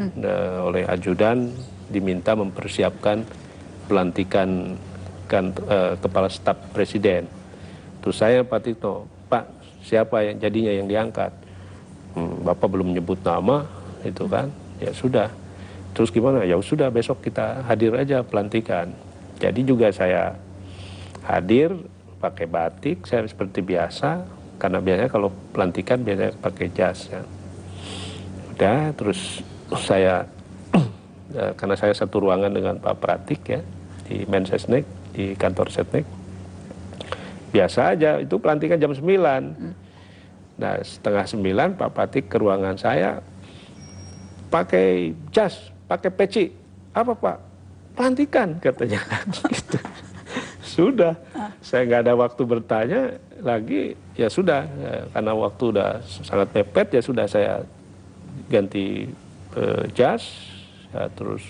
E: oleh ajudan diminta mempersiapkan pelantikan kepala staf presiden. Terus saya Pak Pratikno, Pak siapa yang jadinya yang diangkat? Bapak belum menyebut nama, itu kan? Ya sudah. Terus gimana? Ya sudah besok kita hadir aja pelantikan. Jadi juga saya hadir pakai batik, saya seperti biasa. Karena biasanya kalau pelantikan biasanya pakai jas. Ya. Udah, terus saya karena saya satu ruangan dengan Pak Pratik ya di Mensesnek, di kantor Setnek. Biasa aja, itu pelantikan jam 9. Nah, setengah 9 Pak Pratik ke ruangan saya pakai jas, pakai peci. Apa Pak? Pelantikan katanya. Gitu. Sudah, saya nggak ada waktu bertanya lagi, ya sudah. Karena waktu udah sangat mepet, ya sudah saya ganti jas, ya, terus.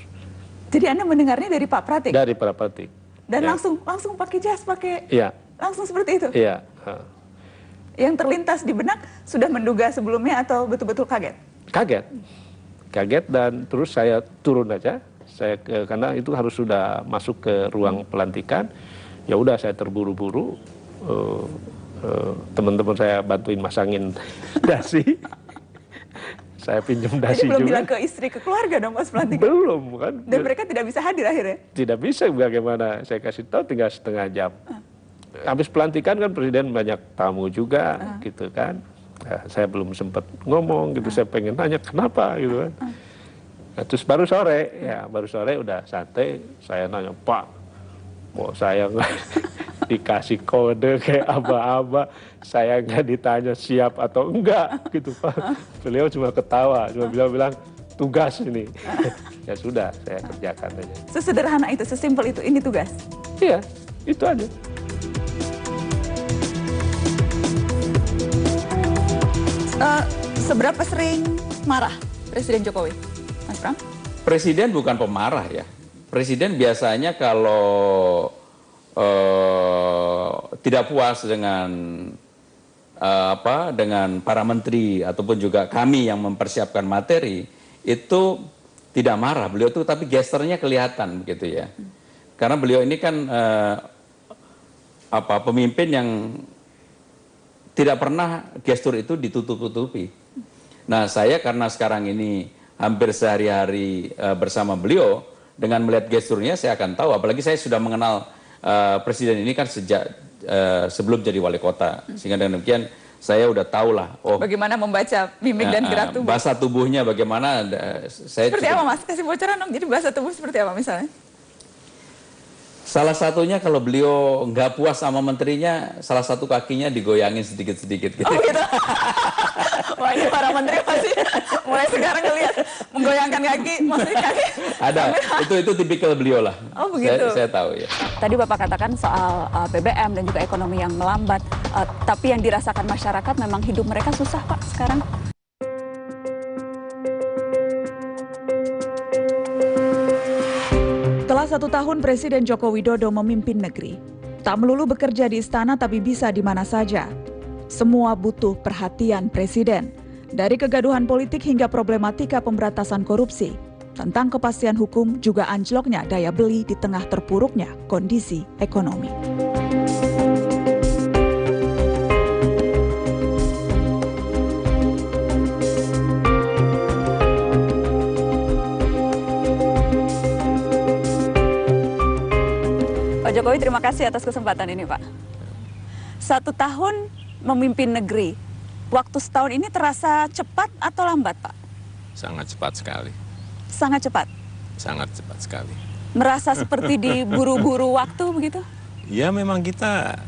A: Jadi Anda mendengarnya dari Pak Pratik?
E: Dari Pak Pratik.
A: Dan
E: ya.
A: langsung pakai jas, pakai...
E: Iya.
A: Langsung seperti itu?
E: Iya.
A: Yang terlintas di benak sudah menduga sebelumnya atau betul-betul kaget?
E: Kaget dan terus saya turun aja. Karena itu harus sudah masuk ke ruang pelantikan. Ya udah saya terburu-buru. Teman-teman saya bantuin masangin dasi. Saya pinjam dasi juga.
A: Jadi belum bilang ke istri, ke keluarga dong pas pelantikan?
E: Belum kan.
A: Dan mereka tidak bisa hadir akhirnya?
E: Tidak bisa, bagaimana saya kasih tahu tinggal setengah jam. Habis pelantikan kan Presiden banyak tamu juga gitu kan. Nah, saya belum sempat ngomong gitu, saya pengen tanya kenapa gitu kan. Nah, terus baru sore udah santai, saya nanya, Pak, kok saya nggak dikasih kode kayak aba-aba, saya nggak ditanya siap atau enggak gitu Pak. Beliau cuma ketawa, cuma bilang tugas ini. Ya sudah, saya kerjakan aja.
A: Sesederhana itu, sesimpel itu, ini tugas?
E: Iya, itu aja.
A: Seberapa sering marah Presiden Jokowi, Mas Pram?
D: Presiden bukan pemarah ya. Presiden biasanya kalau tidak puas dengan dengan para menteri ataupun juga kami yang mempersiapkan materi, itu tidak marah beliau tuh, tapi gesternya kelihatan begitu ya. Karena beliau ini kan pemimpin yang tidak pernah gestur itu ditutup-tutupi. Nah, saya karena sekarang ini hampir sehari-hari bersama beliau, dengan melihat gesturnya saya akan tahu, apalagi saya sudah mengenal Presiden ini kan sejak sebelum jadi wali kota, sehingga dengan demikian saya udah tahu lah. Oh,
A: bagaimana membaca mimik dan gerak tubuh.
D: Bahasa tubuhnya bagaimana.
A: Seperti apa Mas? Kasih bocoran dong, jadi bahasa tubuh seperti apa misalnya?
D: Salah satunya kalau beliau nggak puas sama menterinya, salah satu kakinya digoyangin sedikit-sedikit gitu.
A: Oh gitu? Wah, ini para menteri masih mulai sekarang ngelihat menggoyangkan kaki, maksudnya kaki.
D: Ada, itu tipikal beliau lah.
A: Oh begitu?
D: Saya tahu ya.
A: Tadi Bapak katakan soal BBM dan juga ekonomi yang melambat, tapi yang dirasakan masyarakat memang hidup mereka susah Pak sekarang. Setelah 1 tahun Presiden Joko Widodo memimpin negeri, tak melulu bekerja di istana tapi bisa di mana saja. Semua butuh perhatian Presiden, dari kegaduhan politik hingga problematika pemberantasan korupsi. Tentang kepastian hukum juga anjloknya daya beli di tengah terpuruknya kondisi ekonomi. Pak Jokowi, terima kasih atas kesempatan ini, Pak. 1 tahun memimpin negeri, waktu setahun ini terasa cepat atau lambat, Pak?
B: Sangat cepat sekali.
A: Sangat cepat?
B: Sangat cepat sekali.
A: Merasa seperti diburu-buru waktu begitu?
B: Ya memang kita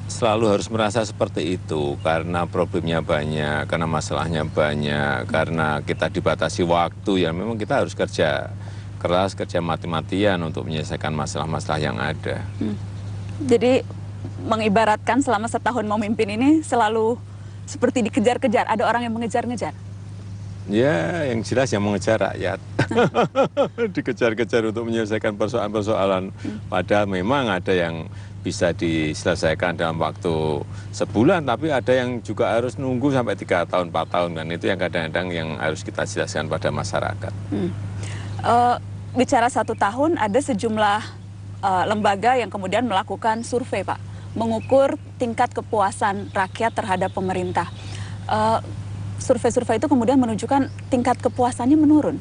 B: selalu harus merasa seperti itu, karena problemnya banyak, karena masalahnya banyak, karena kita dibatasi waktu, ya memang kita harus kerja keras, kerja mati-matian untuk menyelesaikan masalah-masalah yang ada.
A: Jadi mengibaratkan selama setahun memimpin ini selalu seperti dikejar-kejar, ada orang yang mengejar-ngejar?
B: Ya, yang jelas yang mengejar rakyat. Dikejar-kejar untuk menyelesaikan persoalan-persoalan. Padahal memang ada yang bisa diselesaikan dalam waktu sebulan, tapi ada yang juga harus nunggu sampai 3 tahun, 4 tahun. Dan itu yang kadang-kadang yang harus kita jelaskan pada masyarakat.
A: Bicara 1 tahun, ada sejumlah lembaga yang kemudian melakukan survei, Pak, mengukur tingkat kepuasan rakyat terhadap pemerintah. Survei-survei itu kemudian menunjukkan tingkat kepuasannya menurun.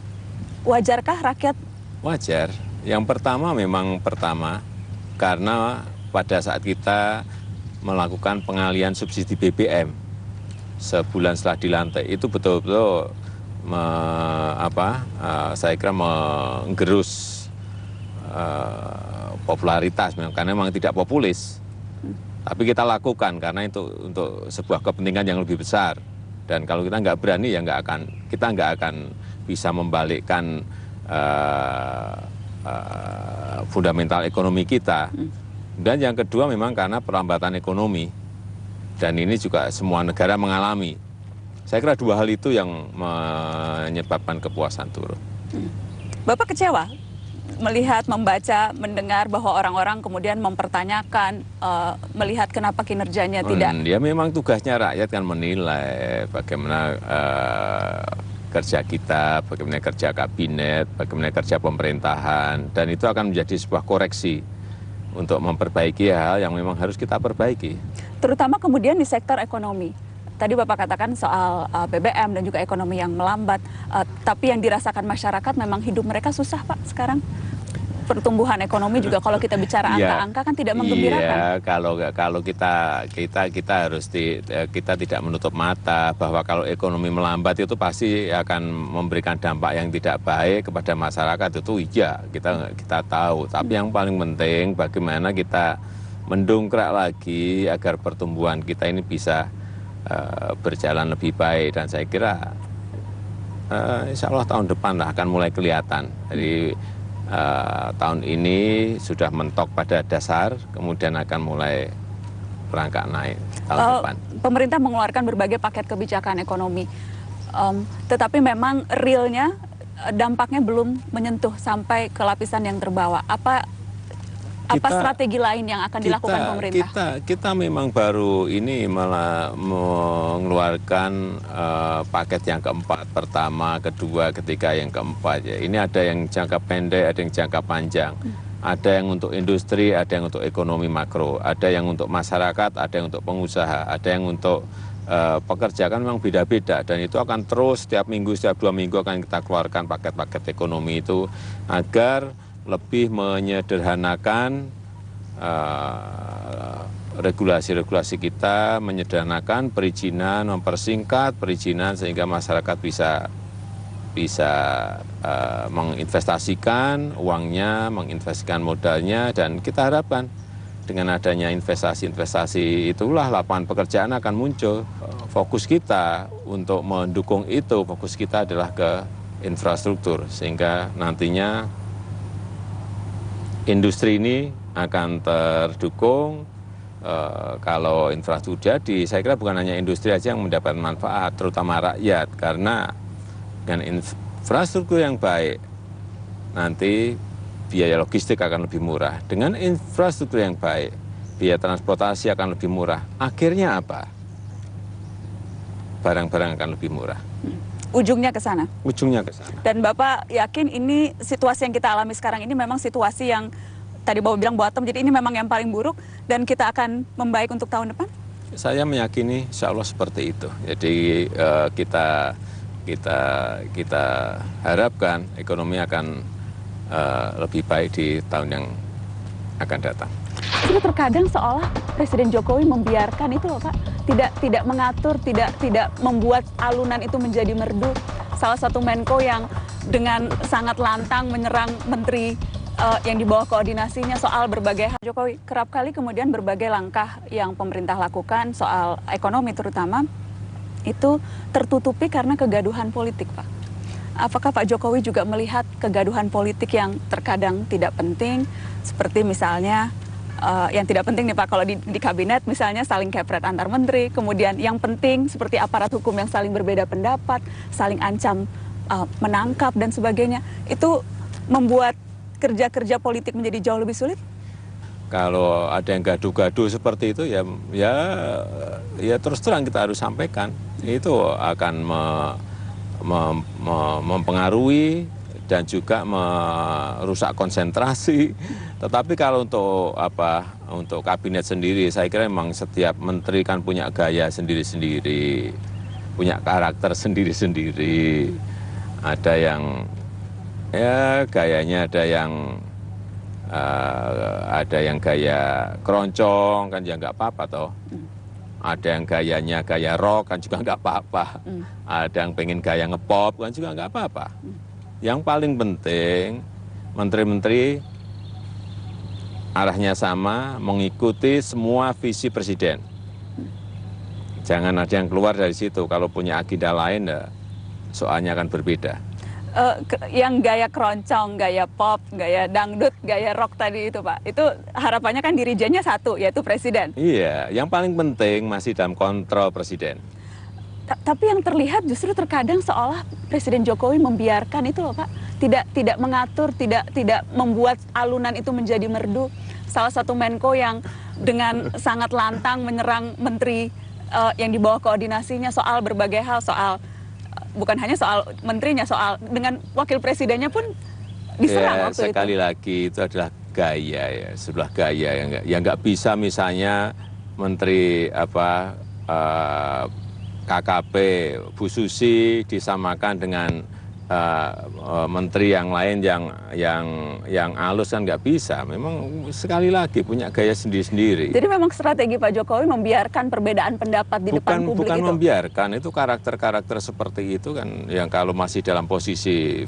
A: Wajarkah rakyat?
B: Wajar. Yang pertama memang karena pada saat kita melakukan pengalihan subsidi BBM sebulan setelah dilantik, itu betul-betul saya kira menggerus popularitas, karena memang tidak populis. Tapi kita lakukan karena itu untuk sebuah kepentingan yang lebih besar. Dan kalau kita nggak berani, ya kita nggak akan bisa membalikkan fundamental ekonomi kita. Dan yang kedua memang karena perlambatan ekonomi. Dan ini juga semua negara mengalami. Saya kira 2 hal itu yang menyebabkan kepuasan turun.
A: Bapak kecewa melihat, membaca, mendengar bahwa orang-orang kemudian mempertanyakan, melihat kenapa kinerjanya tidak.
B: Ya memang tugasnya rakyat kan menilai bagaimana kerja kita, bagaimana kerja kabinet, bagaimana kerja pemerintahan, dan itu akan menjadi sebuah koreksi untuk memperbaiki hal yang memang harus kita perbaiki. Terutama kemudian di sektor ekonomi. Tadi Bapak katakan soal BBM dan juga ekonomi yang melambat, tapi yang dirasakan masyarakat memang hidup mereka susah Pak sekarang. Pertumbuhan ekonomi juga kalau kita bicara angka-angka kan tidak menggembirakan. Iya, kalau kita harus kita tidak menutup mata bahwa kalau ekonomi melambat itu pasti akan memberikan dampak yang tidak baik kepada masyarakat, itu iya, kita tahu. Tapi yang paling penting bagaimana kita mendongkrak lagi agar pertumbuhan kita ini bisa berjalan lebih baik, dan saya kira insya Allah tahun depan lah akan mulai kelihatan. Jadi tahun ini sudah mentok pada dasar, kemudian akan mulai merangkak naik tahun depan. Pemerintah mengeluarkan berbagai paket kebijakan ekonomi, tetapi memang realnya dampaknya belum menyentuh sampai ke lapisan yang terbawah. Apa strategi lain yang akan dilakukan pemerintah? Kita memang baru ini malah mengeluarkan paket yang keempat, pertama, kedua, ketiga, yang keempat. Ya. Ini ada yang jangka pendek, ada yang jangka panjang. Ada yang untuk industri, ada yang untuk ekonomi makro, ada yang untuk masyarakat, ada yang untuk pengusaha, ada yang untuk pekerja, kan memang beda-beda, dan itu akan terus setiap minggu, setiap 2 minggu akan kita keluarkan paket-paket ekonomi itu agar lebih menyederhanakan regulasi-regulasi kita, menyederhanakan perizinan, mempersingkat perizinan sehingga masyarakat bisa menginvestasikan uangnya, menginvestasikan modalnya, dan kita harapkan dengan adanya investasi-investasi itulah lapangan pekerjaan akan muncul. Fokus kita untuk mendukung itu, fokus kita adalah ke infrastruktur, sehingga nantinya industri ini akan terdukung. Kalau infrastruktur jadi, saya kira bukan hanya industri aja yang mendapat manfaat, terutama rakyat, karena dengan infrastruktur yang baik, nanti biaya logistik akan lebih murah. Dengan infrastruktur yang baik, biaya transportasi akan lebih murah. Akhirnya apa? Barang-barang akan lebih murah. Ujungnya ke sana. Ujungnya ke sana. Dan Bapak yakin ini situasi yang kita alami sekarang ini memang situasi yang tadi Bapak bilang bottom, jadi ini memang yang paling buruk dan kita akan membaik untuk tahun depan? Saya meyakini insya Allah seperti itu. Jadi kita harapkan ekonomi akan lebih baik di tahun yang akan datang. Itu terkadang seolah Presiden Jokowi membiarkan itu loh Pak, tidak mengatur, tidak membuat alunan itu menjadi merdu. Salah satu Menko yang dengan sangat lantang menyerang menteri yang di bawah koordinasinya soal berbagai hal. Jokowi kerap kali kemudian berbagai langkah yang pemerintah lakukan soal ekonomi terutama itu tertutupi karena kegaduhan politik Pak. Apakah Pak Jokowi juga melihat kegaduhan politik yang terkadang tidak penting, seperti misalnya yang tidak penting nih Pak, kalau di kabinet misalnya saling kepret antar menteri, kemudian yang penting seperti aparat hukum yang saling berbeda pendapat, saling ancam menangkap dan sebagainya, itu membuat kerja-kerja politik menjadi jauh lebih sulit? Kalau ada yang gaduh-gaduh seperti itu ya terus terang kita harus sampaikan, itu akan mempengaruhi dan juga merusak konsentrasi. Tetapi kalau untuk kabinet sendiri, saya kira memang setiap menteri kan punya gaya sendiri-sendiri, punya karakter sendiri-sendiri. Ada yang gayanya ada yang gaya keroncong kan ya nggak apa-apa toh. Ada yang gayanya gaya rock kan juga nggak apa-apa. Ada yang pengen gaya ngepop kan juga nggak apa-apa. Yang paling penting menteri-menteri arahnya sama, mengikuti semua visi presiden. Jangan ada yang keluar dari situ. Kalau punya agenda lain, soalnya akan berbeda. Yang gaya keroncong, gaya pop, gaya dangdut, gaya rock tadi itu Pak, itu harapannya kan dirijennya satu, yaitu presiden. Iya, yang paling penting masih dalam kontrol presiden.
A: Tapi yang terlihat justru terkadang seolah Presiden Jokowi membiarkan itu loh Pak. Tidak mengatur, tidak membuat alunan itu menjadi merdu. Salah satu Menko yang dengan sangat lantang menyerang menteri yang di bawah koordinasinya soal berbagai hal, soal bukan hanya soal menterinya, soal dengan wakil presidennya pun diserang waktu itu.
B: Sekali lagi itu adalah gaya ya, sebelah gaya yang nggak bisa misalnya menteri KKP Bu Susi disamakan dengan menteri yang lain yang halus kan nggak bisa. Memang sekali lagi punya gaya sendiri-sendiri.
A: Jadi memang strategi Pak Jokowi membiarkan perbedaan pendapat di depan publik
B: bukan
A: itu?
B: Bukan membiarkan, itu karakter-karakter seperti itu kan yang kalau masih dalam posisi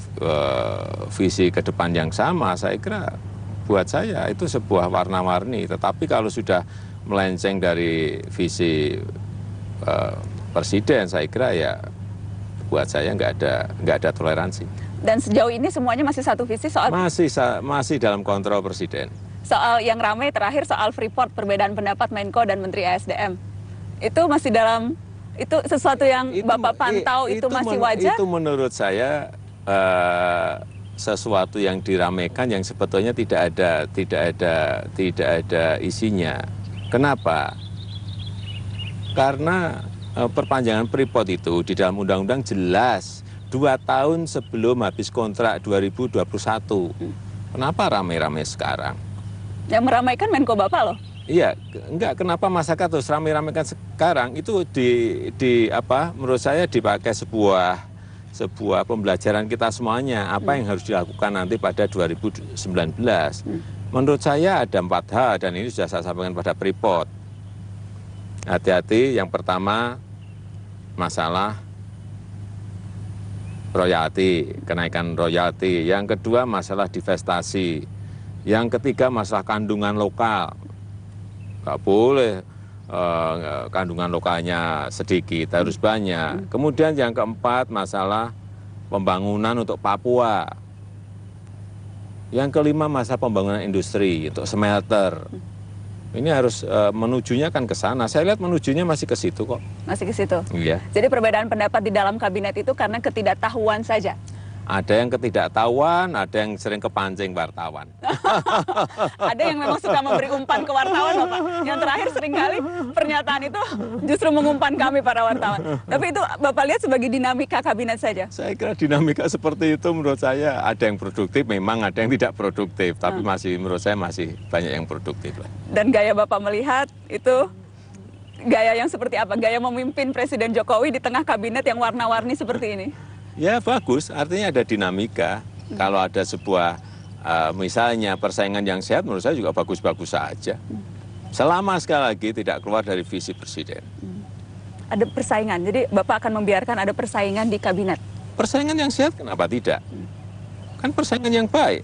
B: visi ke depan yang sama, saya kira buat saya itu sebuah warna-warni. Tetapi kalau sudah melenceng dari visi presiden, saya kira ya buat saya nggak ada toleransi. Dan
A: sejauh ini semuanya masih satu visi soal
B: masih dalam kontrol presiden.
A: Soal yang ramai terakhir soal Freeport, perbedaan pendapat Menko dan Menteri ASDM. Itu masih dalam, itu sesuatu yang Bapak pantau itu masih wajar?
B: Itu menurut saya sesuatu yang diramaikan yang sebetulnya tidak ada isinya. Kenapa? Karena perpanjangan Freeport itu di dalam undang-undang jelas 2 tahun sebelum habis kontrak 2021. Kenapa rame-rame sekarang?
A: Yang meramaikan Menko Bapak loh.
B: Iya, enggak, kenapa masyarakat terus rame-ramekan sekarang? Itu menurut saya dipakai sebuah pembelajaran kita semuanya, apa yang harus dilakukan nanti pada 2019. Menurut saya ada 4 hal dan ini sudah saya sampaikan pada Freeport. Hati-hati, yang pertama masalah royalti, kenaikan royalti. Yang kedua masalah divestasi. Yang ketiga masalah kandungan lokal. Nggak boleh kandungan lokalnya sedikit, harus banyak. Kemudian yang keempat masalah pembangunan untuk Papua. Yang kelima masalah pembangunan industri untuk smelter. Ini harus menujunya kan ke sana. Saya lihat menujunya masih ke situ kok.
A: Masih ke situ?
B: Iya.
A: Jadi perbedaan pendapat di dalam kabinet itu karena ketidaktahuan saja?
B: Ada yang ketidaktahuan, ada yang sering kepancing wartawan.
A: Ada yang memang suka memberi umpan ke wartawan, Bapak. Yang terakhir seringkali pernyataan itu justru mengumpan kami para wartawan. Tapi itu Bapak lihat sebagai dinamika kabinet saja?
B: Saya kira dinamika seperti itu menurut saya ada yang produktif, memang ada yang tidak produktif. Tapi menurut saya masih banyak yang produktif.
A: Dan gaya Bapak melihat itu gaya yang seperti apa? Gaya memimpin Presiden Jokowi di tengah kabinet yang warna-warni seperti ini?
B: Ya bagus, artinya ada dinamika. Kalau ada sebuah misalnya persaingan yang sehat, menurut saya juga bagus-bagus saja. Selama sekali lagi tidak keluar dari visi presiden.
A: Ada persaingan, jadi Bapak akan membiarkan ada persaingan di kabinet?
B: Persaingan yang sehat kenapa tidak? Kan persaingan yang baik.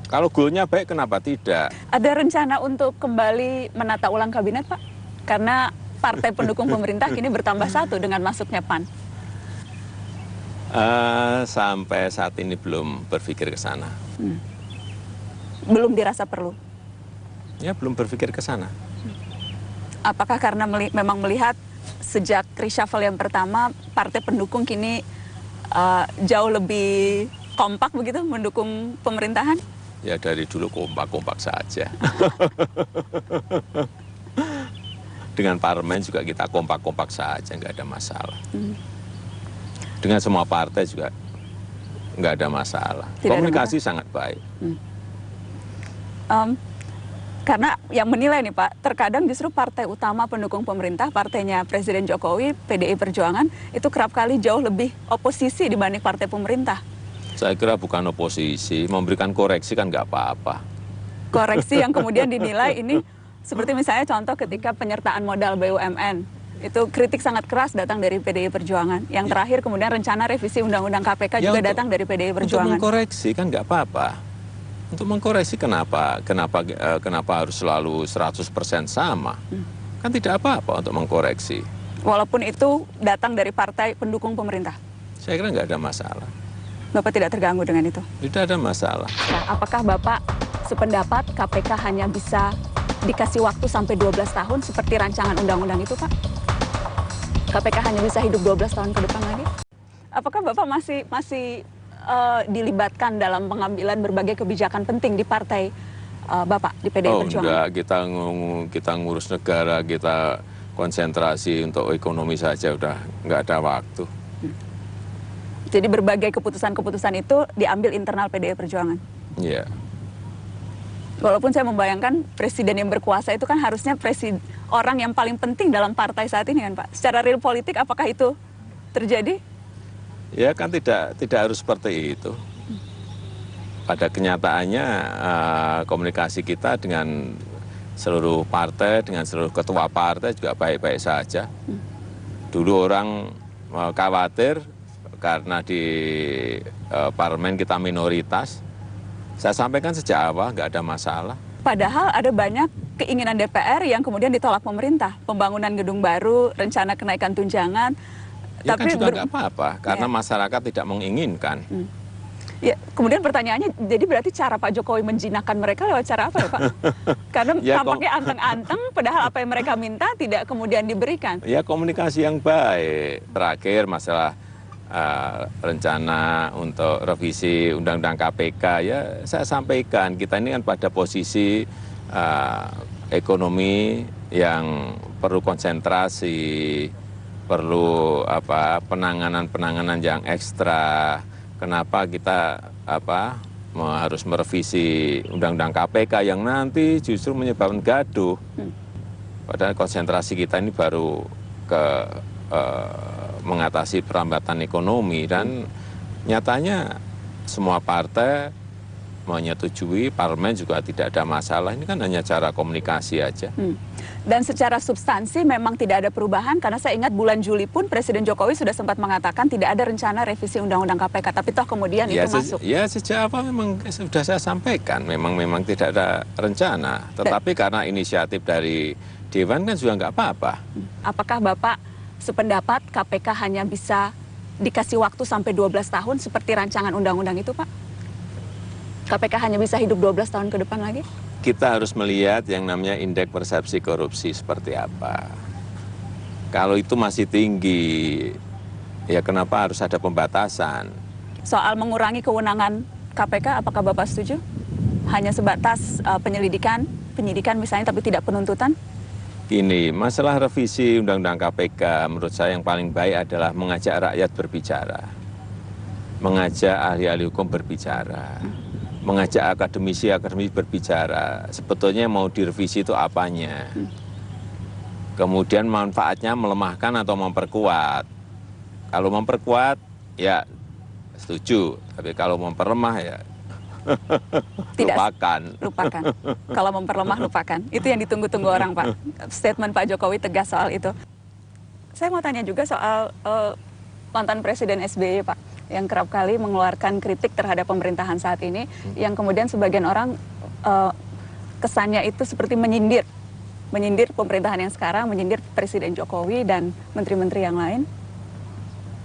B: Kalau goalnya baik kenapa tidak?
A: Ada rencana untuk kembali menata ulang kabinet Pak? Karena partai pendukung pemerintah kini bertambah 1 dengan masuknya PAN.
B: Sampai saat ini belum berpikir ke sana.
A: Belum dirasa perlu?
B: Ya belum berpikir ke sana.
A: Apakah karena memang melihat sejak reshuffle yang pertama partai pendukung kini jauh lebih kompak begitu mendukung pemerintahan?
B: Ya dari dulu kompak-kompak saja. Dengan parlemen juga kita kompak-kompak saja, nggak ada masalah. Dengan semua partai juga nggak ada masalah. Komunikasi sangat baik.
A: Karena yang menilai nih Pak, terkadang justru partai utama pendukung pemerintah, partainya Presiden Jokowi, PDI Perjuangan, itu kerap kali jauh lebih oposisi dibanding partai pemerintah.
B: Saya kira bukan oposisi, memberikan koreksi kan nggak apa-apa.
A: Koreksi yang kemudian dinilai ini, seperti misalnya contoh ketika penyertaan modal BUMN. Itu kritik sangat keras datang dari PDI Perjuangan. Yang terakhir kemudian rencana revisi Undang-Undang KPK juga datang dari PDI Perjuangan.
B: Untuk mengkoreksi kan nggak apa-apa. Untuk mengkoreksi kenapa harus selalu 100% sama? Kan tidak apa-apa untuk mengkoreksi.
A: Walaupun itu datang dari partai pendukung pemerintah?
B: Saya kira nggak ada masalah.
A: Bapak tidak terganggu dengan itu?
B: Tidak ada masalah.
A: Nah, apakah Bapak sependapat KPK hanya bisa dikasih waktu sampai 12 tahun seperti rancangan undang-undang itu Pak? KPK hanya bisa hidup 12 tahun ke depan lagi? Apakah Bapak masih dilibatkan dalam pengambilan berbagai kebijakan penting di partai Bapak di PDI Perjuangan?
B: Enggak, kita ngurus negara, kita konsentrasi untuk ekonomi saja udah nggak ada waktu.
A: Jadi berbagai keputusan-keputusan itu diambil internal PDI Perjuangan?
B: Iya.
A: Walaupun saya membayangkan presiden yang berkuasa itu kan harusnya orang yang paling penting dalam partai saat ini kan Pak. Secara real politik apakah itu terjadi?
B: Ya kan tidak harus seperti itu. Pada kenyataannya komunikasi kita dengan seluruh partai, dengan seluruh ketua partai juga baik-baik saja. Dulu orang khawatir karena di parlemen kita minoritas. Saya sampaikan sejak awal nggak ada masalah.
A: Padahal ada banyak keinginan DPR yang kemudian ditolak pemerintah. Pembangunan gedung baru, rencana kenaikan tunjangan.
B: Ya tapi kan juga nggak apa-apa, karena masyarakat tidak menginginkan.
A: Ya, kemudian pertanyaannya, jadi berarti cara Pak Jokowi menjinakkan mereka lewat cara apa ya Pak? Karena tampaknya anteng-anteng, padahal apa yang mereka minta tidak kemudian diberikan.
B: Ya komunikasi yang baik. Terakhir masalah rencana untuk revisi Undang-Undang KPK, ya saya sampaikan kita ini kan pada posisi ekonomi yang perlu konsentrasi, perlu penanganan yang ekstra. Kenapa kita harus merevisi Undang-Undang KPK yang nanti justru menyebabkan gaduh. Padahal konsentrasi kita ini baru ke mengatasi perlambatan ekonomi, dan nyatanya semua partai menyetujui, parlemen juga tidak ada masalah. Ini kan hanya cara komunikasi aja. Dan secara substansi memang tidak ada perubahan, karena saya ingat bulan Juli pun Presiden Jokowi sudah sempat mengatakan tidak ada rencana revisi Undang-Undang KPK, tapi toh kemudian itu masuk. Ya sejak awal memang sudah saya sampaikan, memang tidak ada rencana, tetapi karena inisiatif dari Dewan kan juga nggak apa-apa.
A: Apakah Bapak sependapat KPK hanya bisa dikasih waktu sampai 12 tahun seperti rancangan undang-undang itu Pak? KPK hanya bisa hidup 12 tahun ke depan lagi?
B: Kita harus melihat yang namanya indeks persepsi korupsi seperti apa. Kalau itu masih tinggi, ya kenapa harus ada pembatasan?
A: Soal mengurangi kewenangan KPK, apakah Bapak setuju? Hanya sebatas penyidikan misalnya, tapi tidak penuntutan?
B: Gini, masalah revisi Undang-Undang KPK menurut saya yang paling baik adalah mengajak rakyat berbicara. Mengajak ahli-ahli hukum berbicara. Mengajak akademisi berbicara. Sebetulnya mau direvisi itu apanya. Kemudian manfaatnya melemahkan atau memperkuat. Kalau memperkuat, ya setuju. Tapi kalau memperlemah, ya lupakan. Kalau memperlemah, lupakan. Itu yang ditunggu-tunggu orang, Pak. Statement Pak Jokowi tegas soal itu. Saya mau tanya juga soal mantan Presiden SBY, Pak, yang kerap kali mengeluarkan kritik terhadap pemerintahan saat ini, yang kemudian sebagian orang kesannya itu seperti menyindir pemerintahan yang sekarang, menyindir Presiden Jokowi dan menteri-menteri yang lain.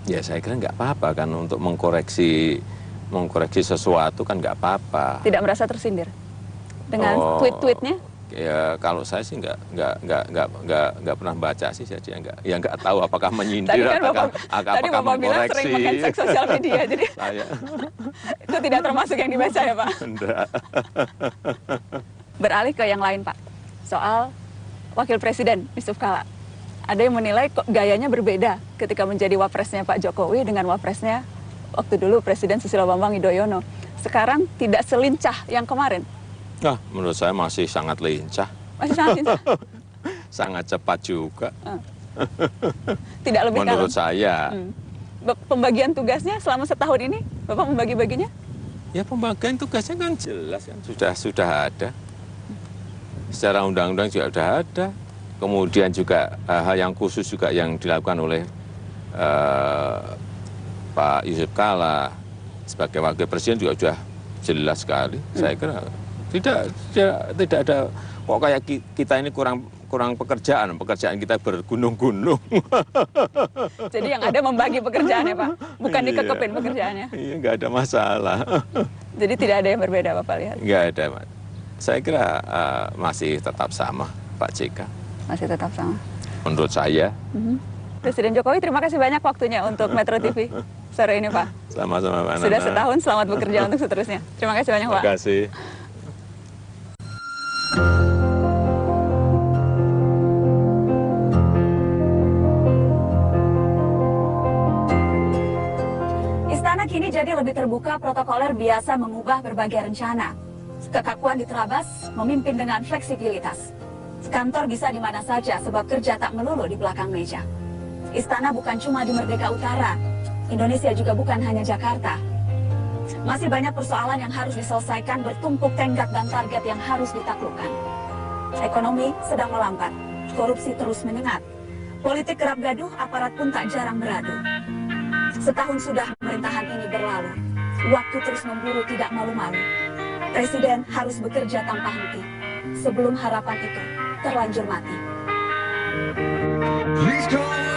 B: Ya saya kira nggak apa-apa kan untuk mengkoreksi sesuatu kan nggak apa-apa. Tidak merasa tersindir dengan tweet-tweetnya? Ya kalau saya sih nggak pernah baca sih, jadi nggak tahu apakah menyindir atau apakah mengkoreksi. Sering mengecek sosial media, jadi itu tidak termasuk yang dibaca ya Pak? Enggak. Beralih ke yang lain Pak, soal Wakil Presiden Yusuf Kala. Ada yang menilai kok gayanya berbeda ketika menjadi wapresnya Pak Jokowi dengan wapresnya waktu dulu Presiden Susilo Bambang Yudhoyono. Sekarang tidak selincah yang kemarin. Nah, menurut saya masih sangat lincah. Masih sangat lincah? Sangat cepat juga. Tidak lebih menurut saya. Pembagian tugasnya selama setahun ini, Bapak membagi-baginya? Ya pembagian tugasnya kan jelas kan, sudah ada. Secara undang-undang juga sudah ada. Kemudian juga hal yang khusus juga yang dilakukan oleh Pak Yusuf Kala sebagai Wakil Presiden juga sudah jelas sekali. Saya kira tidak ada kok kayak kita ini kurang pekerjaan kita bergunung-gunung. Jadi yang ada membagi pekerjaannya Pak, bukan dikekepin pekerjaannya. Iya, nggak ada masalah. Jadi tidak ada yang berbeda Bapak lihat? Nggak ada, Pak. Saya kira masih tetap sama Pak JK. Masih tetap sama? Menurut saya.
A: Presiden Jokowi, terima kasih banyak waktunya untuk Metro TV sore ini, Pak.
B: Sama-sama, Pak Nana.
A: Sudah setahun, selamat bekerja untuk seterusnya. Terima kasih banyak, Pak.
B: Terima kasih.
A: Istana kini jadi lebih terbuka, protokoler biasa mengubah berbagai rencana. Kekakuan diterabas, memimpin dengan fleksibilitas. Kantor bisa di mana saja sebab kerja tak melulu di belakang meja. Istana bukan cuma di Merdeka Utara, Indonesia juga bukan hanya Jakarta. Masih banyak persoalan yang harus diselesaikan, bertumpuk tenggat dan target yang harus ditaklukkan. Ekonomi sedang melambat, korupsi terus menyengat. Politik kerap gaduh, aparat pun tak jarang beradu. Setahun sudah pemerintahan ini berlalu, waktu terus memburu tidak malu-malu. Presiden harus bekerja tanpa henti, sebelum harapan itu terlanjur mati. Please call